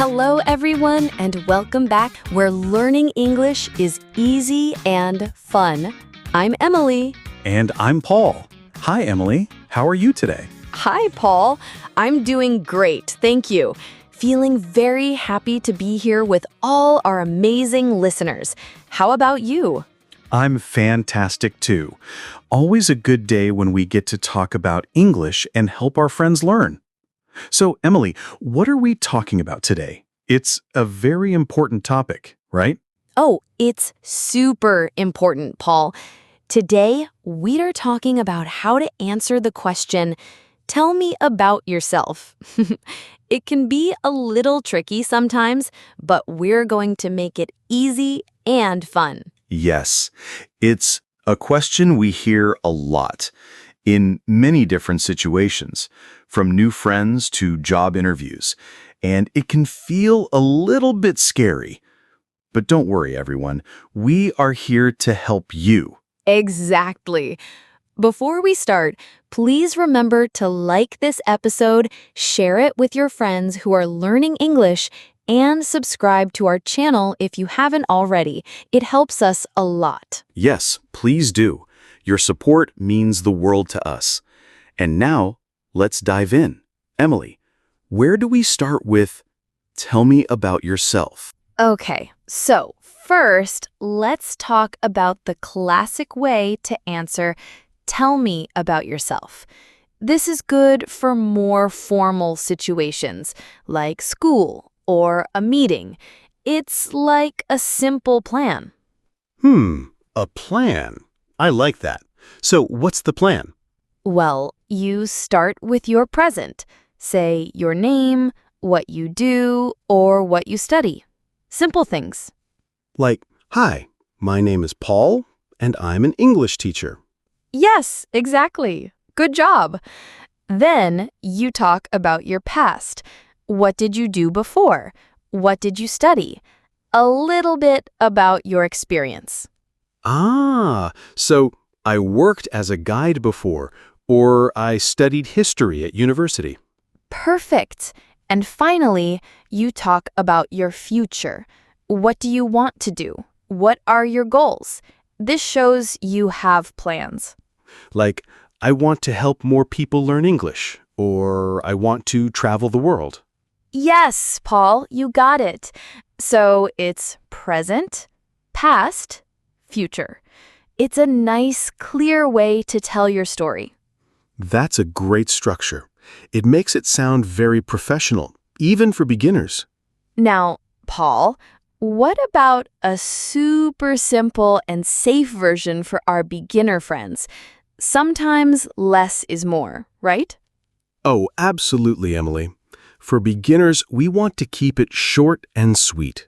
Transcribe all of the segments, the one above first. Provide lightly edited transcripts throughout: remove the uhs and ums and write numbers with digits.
Hello, everyone, and welcome back where learning English is easy and fun. I'm Emily. And I'm Paul. Hi, Emily. How are you today? Hi, Paul. I'm doing great, thank you. Feeling very happy to be here with all our amazing listeners. How about you? I'm fantastic too. Always a good day when we get to talk about English and help our friends learn. So, Emily, what are we talking about today? It's a very important topic, right? Oh, it's super important, Paul. Today, we are talking about how to answer the question, tell me about yourself. It can be a little tricky sometimes, but we're going to make it easy and fun. Yes, it's a question we hear a lot in many different situations, from new friends to job interviews, and it can feel a little bit scary. But don't worry, everyone. We are here to help you. Exactly. Before we start, please remember to like this episode, share it with your friends who are learning English, and subscribe to our channel if you haven't already. It helps us a lot. Yes, please do. Your support means the world to us. And now, let's dive in. Emily, where do we start with tell me about yourself? Okay, so first, let's talk about the classic way to answer tell me about yourself. This is good for more formal situations like school or a meeting. It's like a simple plan. A plan. I like that. So what's the plan? Well, you start with your present. Say your name, what you do, or what you study. Simple things. Like, hi, my name is Paul, and I'm an English teacher. Yes, exactly. Good job. Then you talk about your past. What did you do before? What did you study? A little bit about your experience. So I worked as a guide before, or I studied history at university. Perfect. And finally, you talk about your future. What do you want to do? What are your goals? This shows you have plans. Like, I want to help more people learn English, or I want to travel the world. Yes, Paul, you got it. So it's present, past, future. It's a nice, clear way to tell your story. That's a great structure. It makes it sound very professional, even for beginners. Now, Paul, what about a super simple and safe version for our beginner friends? Sometimes less is more, right? Oh, absolutely, Emily. For beginners, we want to keep it short and sweet.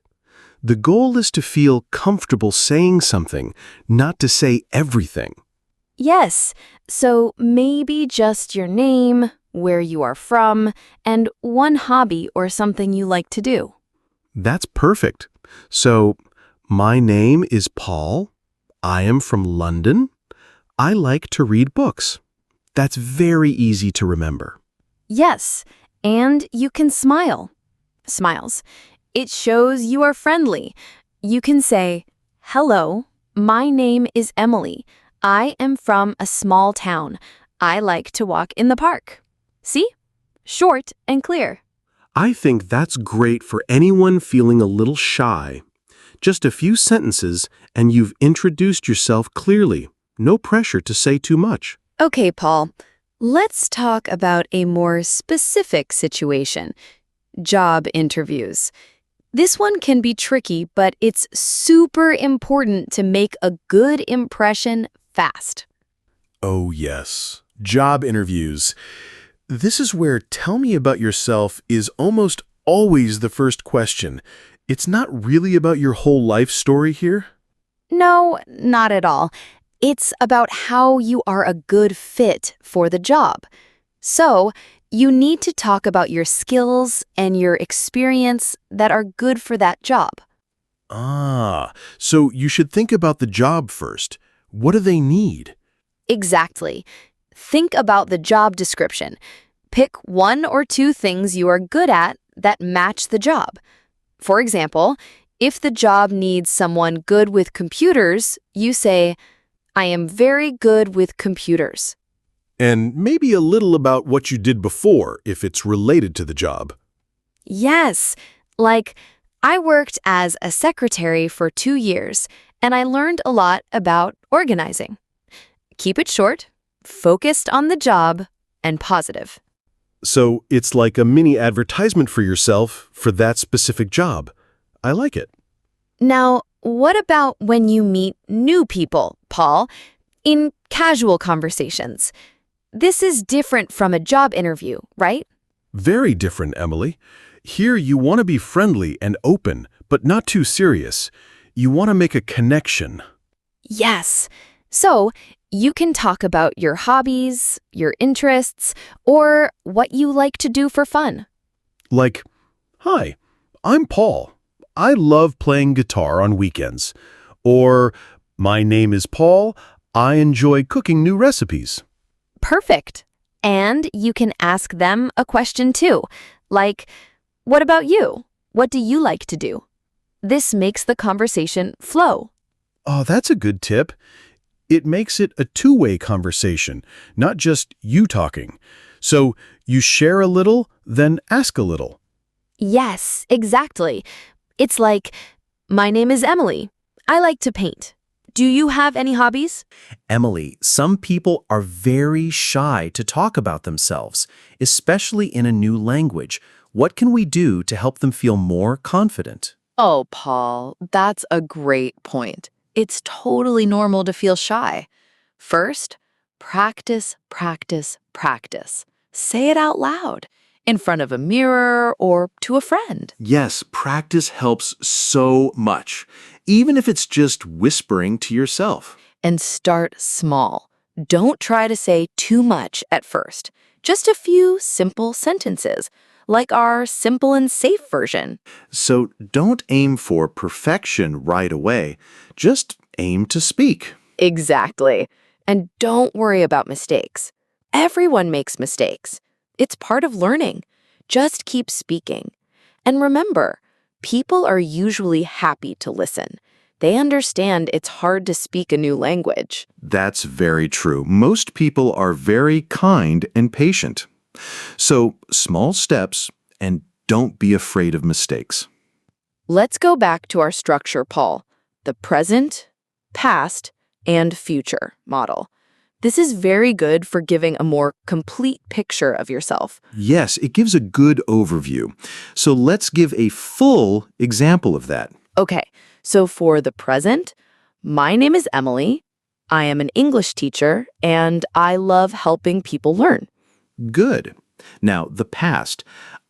The goal is to feel comfortable saying something, not to say everything. Yes, so maybe just your name, where you are from, and one hobby or something you like to do. That's perfect. So, my name is Paul. I am from London. I like to read books. That's very easy to remember. Yes, and you can smile. Smiles. It shows you are friendly. You can say, hello, my name is Emily. I am from a small town. I like to walk in the park. See? Short and clear. I think that's great for anyone feeling a little shy. Just a few sentences and you've introduced yourself clearly. No pressure to say too much. Okay, Paul, let's talk about a more specific situation. Job interviews. This one can be tricky, but it's super important to make a good impression fast. Oh, yes. Job interviews. This is where tell me about yourself is almost always the first question. It's not really about your whole life story here. No, not at all. It's about how you are a good fit for the job. So, you need to talk about your skills and your experience that are good for that job. So you should think about the job first. What do they need? Exactly. Think about the job description. Pick one or two things you are good at that match the job. For example, if the job needs someone good with computers, you say, I am very good with computers. And maybe a little about what you did before, if it's related to the job. Yes, like I worked as a secretary for 2 years, and I learned a lot about organizing. Keep it short, focused on the job, and positive. So it's like a mini advertisement for yourself for that specific job. I like it. Now, what about when you meet new people, Paul, in casual conversations? This is different from a job interview, right? Very different, Emily. Here you want to be friendly and open, but not too serious. You want to make a connection. Yes. So, you can talk about your hobbies, your interests, or what you like to do for fun. Like, hi, I'm Paul. I love playing guitar on weekends. Or, my name is Paul. I enjoy cooking new recipes. Perfect. And you can ask them a question too, like, what about you? What do you like to do? This makes the conversation flow. Oh, that's a good tip. It makes it a two-way conversation, not just you talking. So you share a little, then ask a little. Yes, exactly. It's like, my name is Emily. I like to paint. Do you have any hobbies? Emily, some people are very shy to talk about themselves, especially in a new language. What can we do to help them feel more confident? Oh, Paul, that's a great point. It's totally normal to feel shy. First, practice, practice, practice. Say it out loud, in front of a mirror or to a friend. Yes, practice helps so much, even if it's just whispering to yourself. And start small. Don't try to say too much at first. Just a few simple sentences, like our simple and safe version. So don't aim for perfection right away. Just aim to speak. Exactly. And don't worry about mistakes. Everyone makes mistakes. It's part of learning. Just keep speaking. And remember, people are usually happy to listen. They understand it's hard to speak a new language. That's very true. Most people are very kind and patient. So small steps, and don't be afraid of mistakes. Let's go back to our structure, Paul. The present, past, and future model. This is very good for giving a more complete picture of yourself. Yes, it gives a good overview. So let's give a full example of that. Okay, so for the present, my name is Emily. I am an English teacher, and I love helping people learn. Good. Now, the past.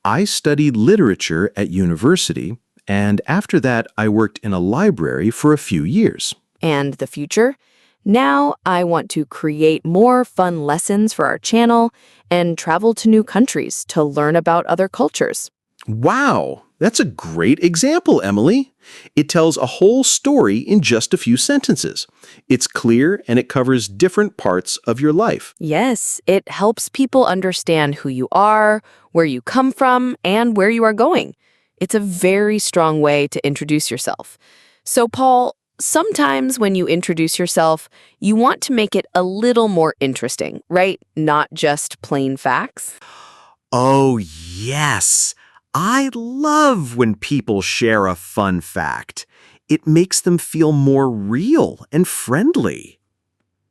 I studied literature at university, and after that, I worked in a library for a few years. And the future? Now I want to create more fun lessons for our channel and travel to new countries to learn about other cultures. Wow, that's a great example, Emily. It tells a whole story in just a few sentences. It's clear and it covers different parts of your life. Yes, it helps people understand who you are, where you come from, and where you are going. It's a very strong way to introduce yourself. So, Paul, sometimes when you introduce yourself, you want to make it a little more interesting, right? Not just plain facts. Oh, yes. I love when people share a fun fact. It makes them feel more real and friendly.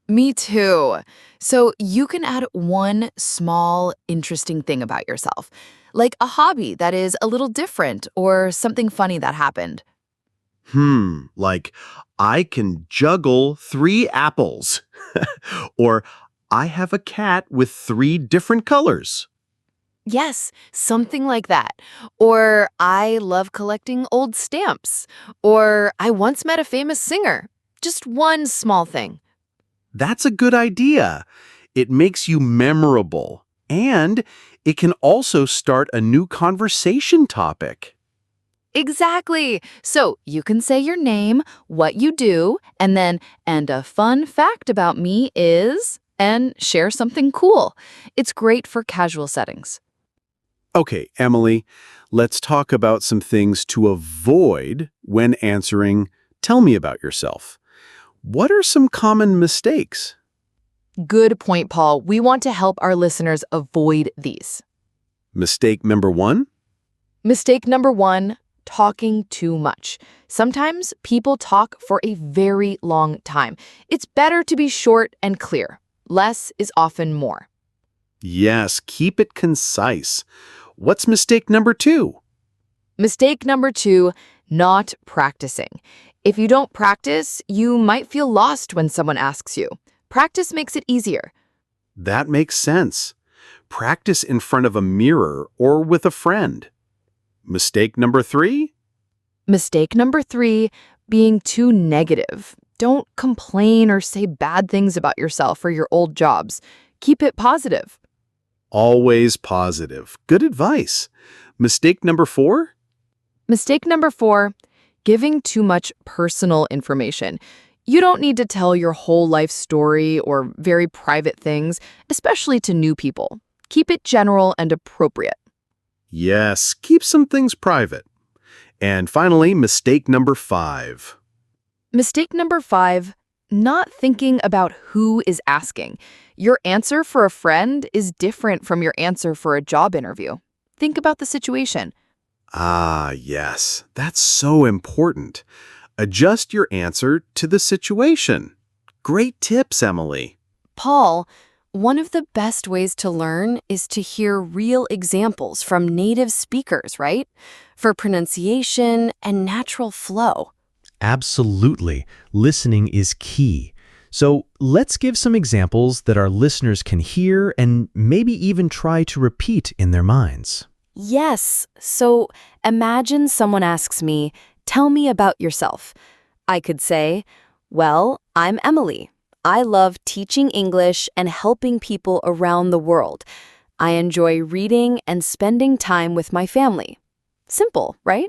Me too. So you can add one small, interesting thing about yourself, like a hobby that is a little different or something funny that happened. Like, I can juggle 3 apples. Or, I have a cat with 3 different colors. Yes, something like that. Or I love collecting old stamps. Or I once met a famous singer. Just one small thing. That's a good idea. It makes you memorable. And it can also start a new conversation topic. Exactly. So you can say your name, what you do, and then, and a fun fact about me is, and share something cool. It's great for casual settings. Okay, Emily, let's talk about some things to avoid when answering, "Tell me about yourself." What are some common mistakes? Good point, Paul. We want to help our listeners avoid these. Mistake number one? Mistake number one, talking too much. Sometimes people talk for a very long time. It's better to be short and clear. Less is often more. Yes, keep it concise. What's mistake number two? Mistake number two, not practicing. If you don't practice, you might feel lost when someone asks you. Practice makes it easier. That makes sense. Practice in front of a mirror or with a friend. Mistake number three? Mistake number three, being too negative. Don't complain or say bad things about yourself or your old jobs. Keep it positive. Always positive. Good advice. Mistake number four? Mistake number four, giving too much personal information. You don't need to tell your whole life story or very private things, especially to new people. Keep it general and appropriate. Yes, keep some things private. And finally, mistake number five. Mistake number five, not thinking about who is asking. Your answer for a friend is different from your answer for a job interview. Think about the situation. Ah, yes, that's so important. Adjust your answer to the situation. Great tips, Emily. Paul, one of the best ways to learn is to hear real examples from native speakers, right? For pronunciation and natural flow. Absolutely. Listening is key. So let's give some examples that our listeners can hear and maybe even try to repeat in their minds. Yes, so imagine someone asks me, "Tell me about yourself." I could say, "Well, I'm Emily. I love teaching English and helping people around the world. I enjoy reading and spending time with my family." Simple, right?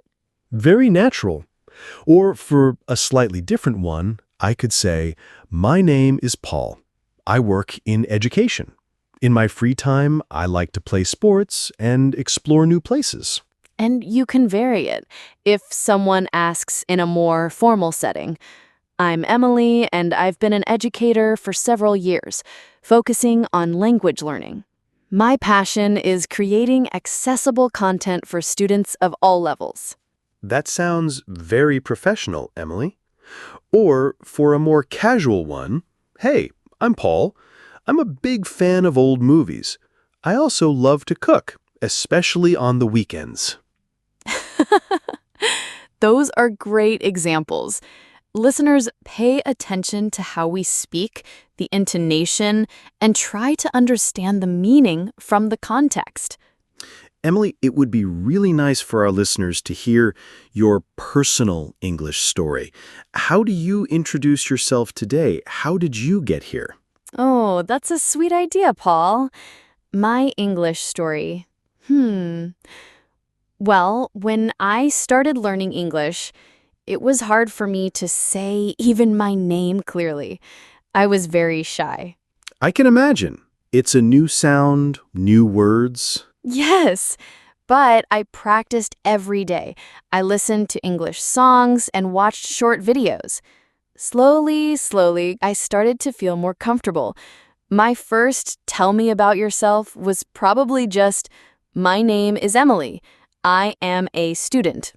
Very natural. Or for a slightly different one, I could say, "My name is Paul. I work in education. In my free time, I like to play sports and explore new places." And you can vary it. If someone asks in a more formal setting, "I'm Emily and I've been an educator for several years, focusing on language learning. My passion is creating accessible content for students of all levels." That sounds very professional, Emily. Or for a more casual one, "Hey, I'm Paul. I'm a big fan of old movies. I also love to cook, especially on the weekends." Those are great examples. Listeners, pay attention to how we speak, the intonation, and try to understand the meaning from the context. Emily, it would be really nice for our listeners to hear your personal English story. How do you introduce yourself today? How did you get here? Oh, that's a sweet idea, Paul. My English story. Well, when I started learning English, it was hard for me to say even my name clearly. I was very shy. I can imagine. It's a new sound, new words. Yes, but I practiced every day. I listened to English songs and watched short videos. Slowly, I started to feel more comfortable. My first "tell me about yourself" was probably just, "My name is Emily. I am a student."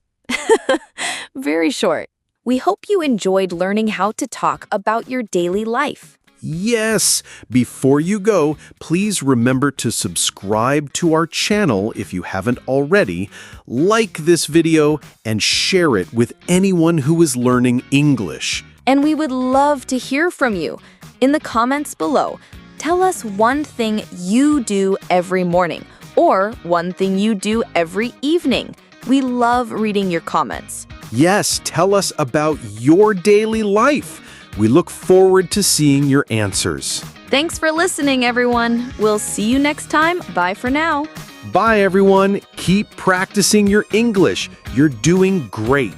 Very short. We hope you enjoyed learning how to talk about your daily life. Yes! Before you go, please remember to subscribe to our channel if you haven't already, like this video, and share it with anyone who is learning English. And we would love to hear from you. In the comments below, tell us one thing you do every morning or one thing you do every evening. We love reading your comments. Yes, tell us about your daily life. We look forward to seeing your answers. Thanks for listening, everyone. We'll see you next time. Bye for now. Bye, everyone. Keep practicing your English. You're doing great.